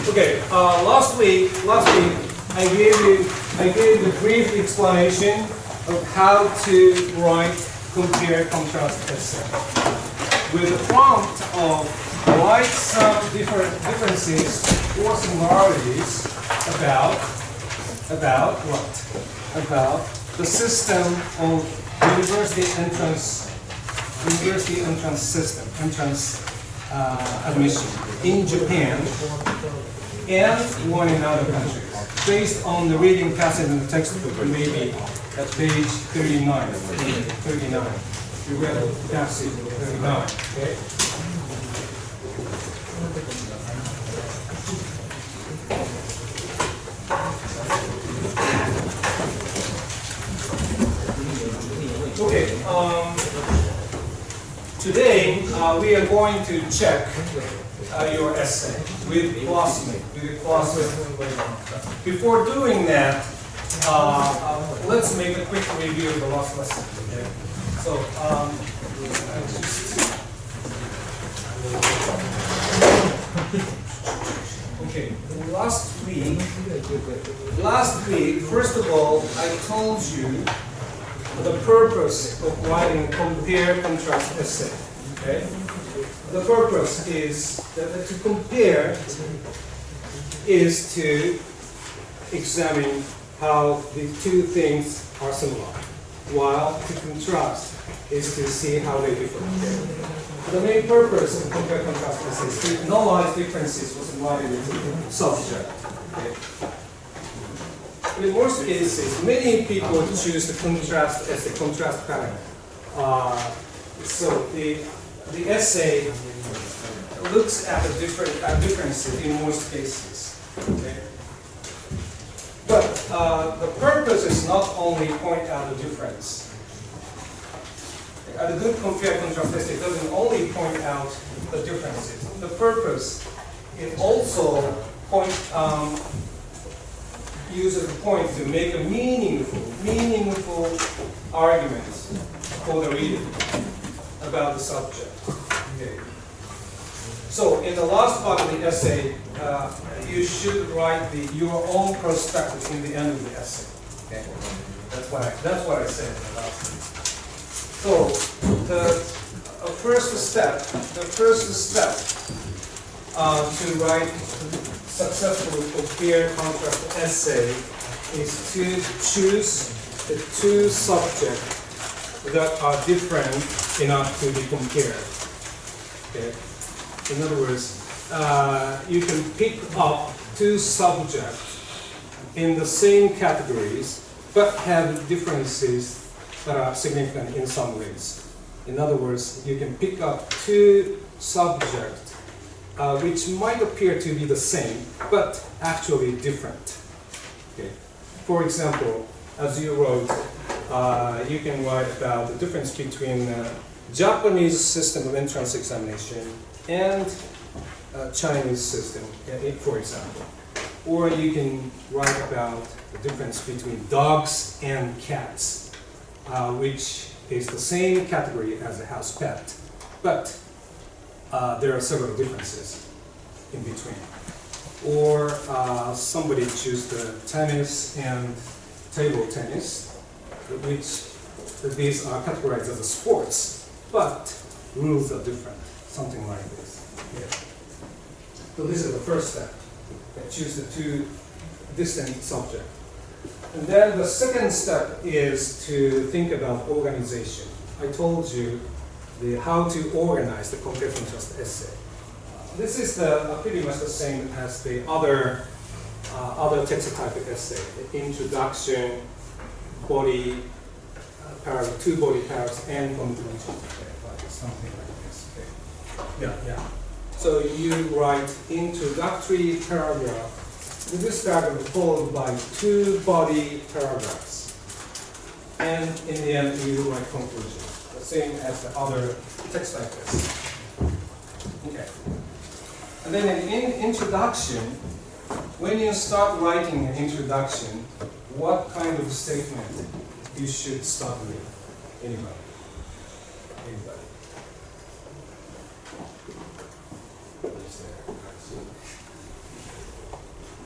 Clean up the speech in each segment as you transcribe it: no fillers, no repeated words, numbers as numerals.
Okay, last week I gave a brief explanation of how to write compare contrast essay with the prompt of write some differences or similarities about what? About the system of university entrance system, admission in Japan and one in other countries, based on the reading passage in the textbook, maybe at page 39. You read the passage 39. Okay. Okay. Today we are going to check your essay with classmate. Before doing that, let's make a quick review of the last lesson. Okay. So, okay. Last week, first of all, I told you the purpose of writing a compare-contrast essay. Okay? The purpose is that to compare is to examine how the two things are similar, while to contrast is to see how they differ. Okay? The main purpose of compare-contrast essay is to analyze differences or similarities in subject. Okay? In most cases, many people choose the contrast as the contrast pattern. So the essay looks at the differences in most cases. Okay? But the purpose is not only point out the difference. A good compare-contrast essay doesn't only point out the differences. The purpose is also uses the point to make a meaningful arguments for the reader about the subject. Okay. So in the last part of the essay, you should write your own perspective in the end of the essay. Okay. That's what I said in the last one. So the first step to write successful compare-contrast essay is to choose the two subjects that are different enough to be compared. Okay. In other words, you can pick up two subjects in the same categories, but have differences that are significant in some ways. In other words, you can pick up two subjects which might appear to be the same, but actually different. Okay. For example, as you wrote, you can write about the difference between Japanese system of entrance examination and Chinese system, for example. Or you can write about the difference between dogs and cats, which is the same category as a house pet, but there are several differences in between. Or somebody choose the tennis and table tennis, which these are categorized as sports, but rules are different, something like this. Yeah. So this is the first step. Choose the two distant subjects. And then the second step is to think about organization. I told you how to organize the compare-contrast essay. This is pretty much the same as the other text type of essay: the introduction, body paragraph, two body paragraphs, and conclusion. Okay, like something like this. Okay. Yeah. So you write introductory paragraph. This paragraph is followed by two body paragraphs, and in the end you write conclusion. Same as the other text like this. Okay. And then in introduction, when you start writing an introduction, what kind of statement you should start with? Anybody? there.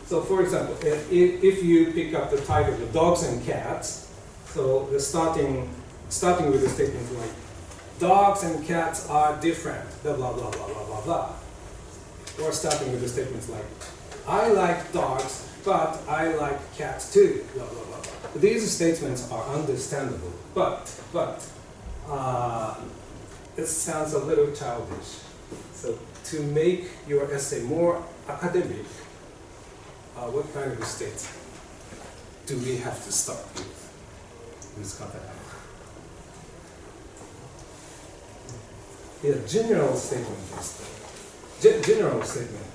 So for example, if you pick up the title of dogs and cats, so the starting with the statement like, dogs and cats are different, blah, blah, blah, blah, blah, blah, blah. Or starting with the statements like, I like dogs, but I like cats too, blah, blah, blah, blah. These statements are understandable, but it sounds a little childish. So to make your essay more academic, what kind of states do we have to start with this content? Yeah, general statement general statement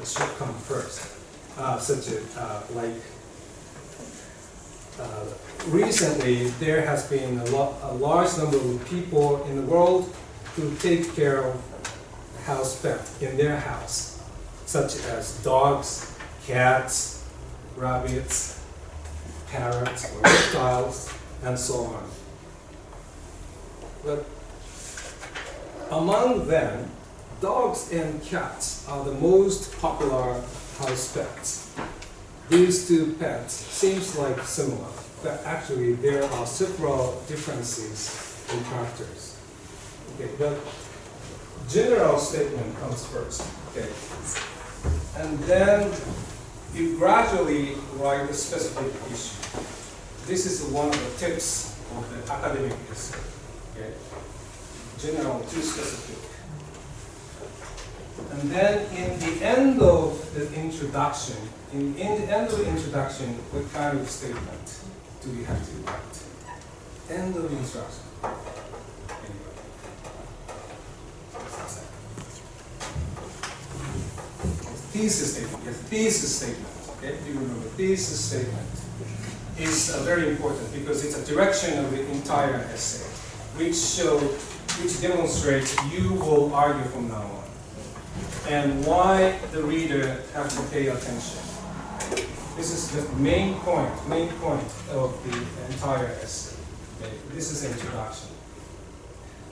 should come first, such as like recently there has been a large number of people in the world who take care of house pets in their house, such as dogs, cats, rabbits, parrots, or reptiles, and so on. But among them, dogs and cats are the most popular house pets. These two pets seems like similar, but actually there are several differences in characters. Okay, the general statement comes first. Okay, and then you gradually write a specific issue. This is one of the tips of the academic essay. Okay, general to specific. And then in the end of the introduction, what kind of statement do we have to write? End of introduction. Thesis statement. Yes, thesis statement. Okay, do you remember? Thesis statement is very important because it's a direction of the entire essay, which demonstrates you will argue from now on, and why the reader has to pay attention. This is the main point of the entire essay. Okay? This is introduction.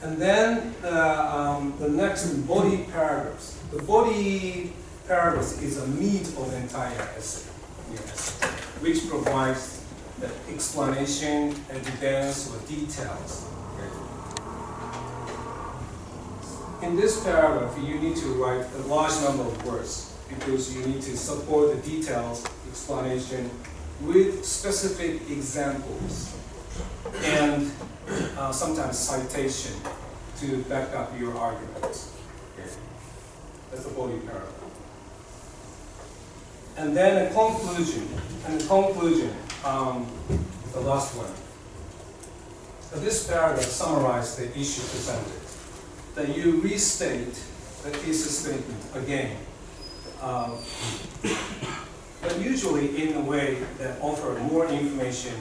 And then the next body paragraphs. The body paragraphs is a meat of the entire essay, which provides the explanation, evidence, or details. In this paragraph, you need to write a large number of words because you need to support the details, explanation with specific examples and sometimes citation to back up your arguments. Okay. That's the body paragraph. And then a conclusion. The last one. So this paragraph summarizes the issue presented. That you restate the thesis statement again, but usually in a way that offers more information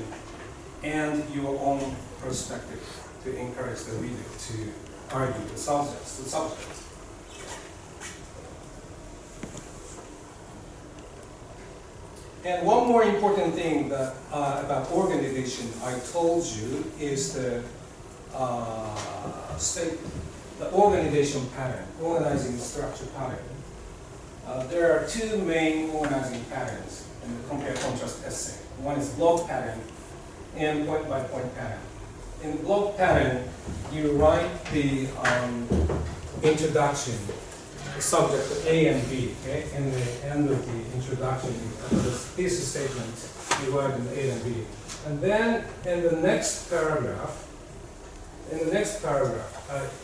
and your own perspective to encourage the reader to argue the subjects. And one more important thing that, about organization I told you is the organization pattern, organizing structure pattern. There are two main organizing patterns in the compare-contrast essay. One is block pattern and point-by-point pattern. In the block pattern, you write the introduction, the subject A and B, okay? And the end of the introduction, the thesis statement, you write in A and B. And then in the next paragraph,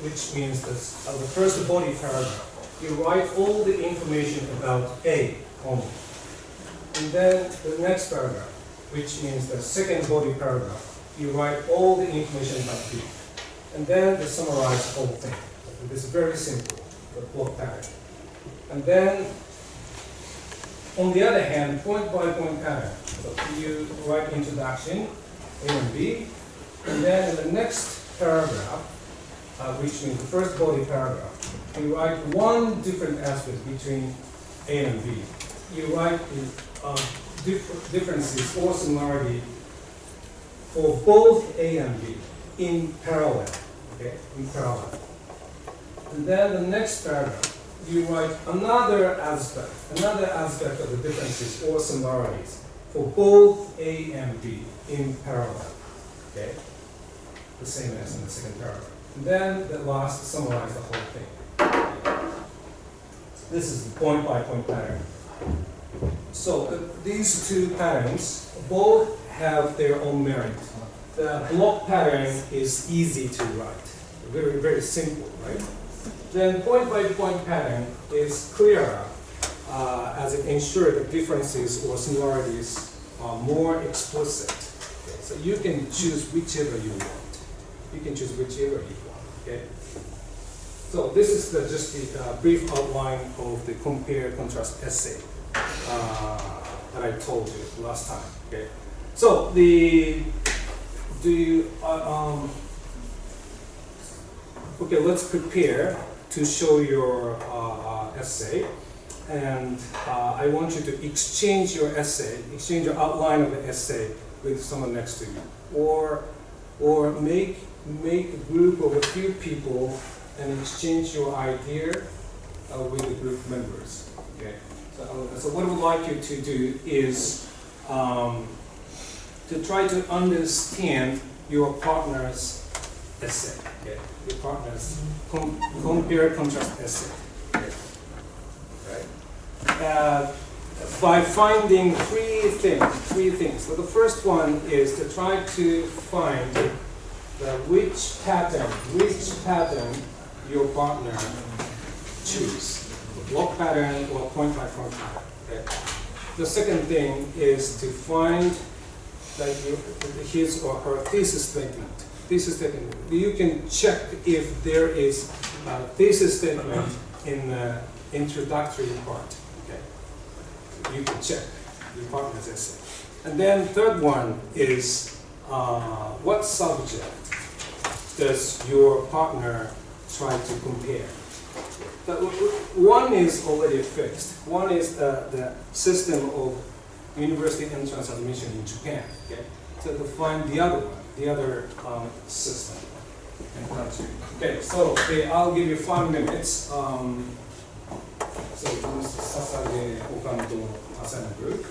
which means the first body paragraph, you write all the information about A only. And then the next paragraph, which means the second body paragraph, you write all the information about B. And then they summarize the whole thing. This is very simple, the block pattern. And then, on the other hand, point-by-point pattern. So you write introduction, A and B, and then in the next paragraph, which means the first body paragraph, you write one different aspect between A and B. You write the differences or similarity for both A and B in parallel, okay, in parallel. And then the next paragraph, you write another aspect of the differences or similarities for both A and B in parallel. Okay? The same as in the second paragraph. And then the last summarize the whole thing. This is the point-by-point pattern. So these two patterns both have their own merit. The block pattern is easy to write. Very, very simple, right? Then point-by-point pattern is clearer as it ensures that differences or similarities are more explicit. Okay? So you can choose whichever you want. You can choose whichever you want. Okay? So this is just the brief outline of the compare-contrast essay that I told you last time. Okay? So okay, let's prepare to show your essay, and I want you to exchange your essay, exchange your outline of the essay with someone next to you, or make a group of a few people and exchange your idea with the group members. Okay. So what I would like you to do is to try to understand your partner's essay. Okay. Your partner's compare-contrast essay. Okay. Right. By finding three things. So the first one is to try to find which pattern your partner choose, block pattern or point-by-point pattern. Okay. The second thing is to find his or her thesis statement. You can check if there is a thesis statement in the introductory part. Okay. You can check your partner's essay. And then third one is what subject does your partner try to compare? One is already fixed. One is the system of university entrance admission in Japan. Okay? So to find the other one, the other system and country. Okay, so I'll give you 5 minutes. So Mr. Sasage, Okando, Asana group.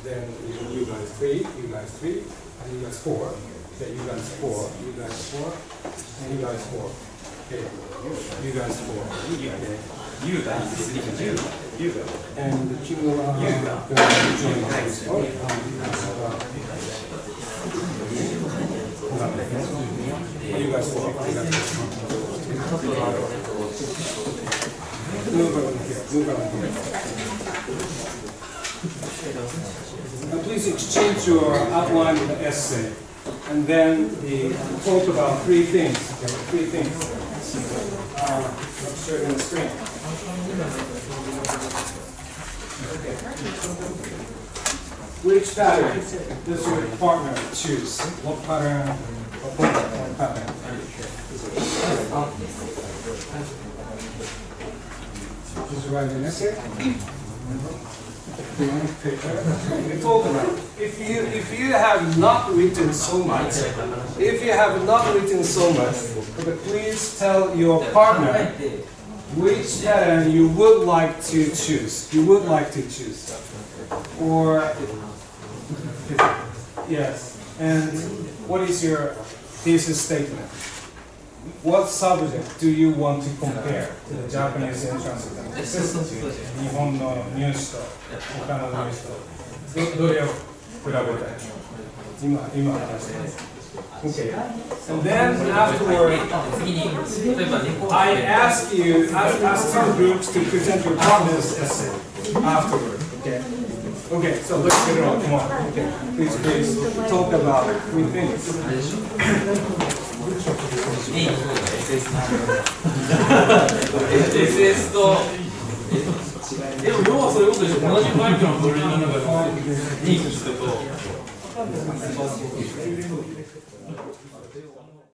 Then you guys 3, you guys 3, and you guys 4. Okay, you guys 4, you guys 4, and you guys 4. Okay, you guys 4. Okay. You guys 3. And the two going to join us. You guys 4. Move around here. Now please exchange your outline of the essay, and then talk about 3 things. Okay, 3 things. Share it in the screen. Okay. Which pattern does your partner choose? What pattern or what pattern? Just write an essay. We talk about it. If you have not written so much, please tell your partner which pattern you would like to choose. Or yes. And what is your thesis statement? What subject do you want to compare to the Japanese entrance exam? 日本の入試と他の入試とどれを比べたい？今話してます。Okay. And then afterward, I ask two groups to present your partner's essay afterward. Okay. Okay. So let's get it on. Come on. Okay. Please talk about 3 things. SS とでも要はそういうことでしょ。同じバイクのトレーニングがリンクしてると。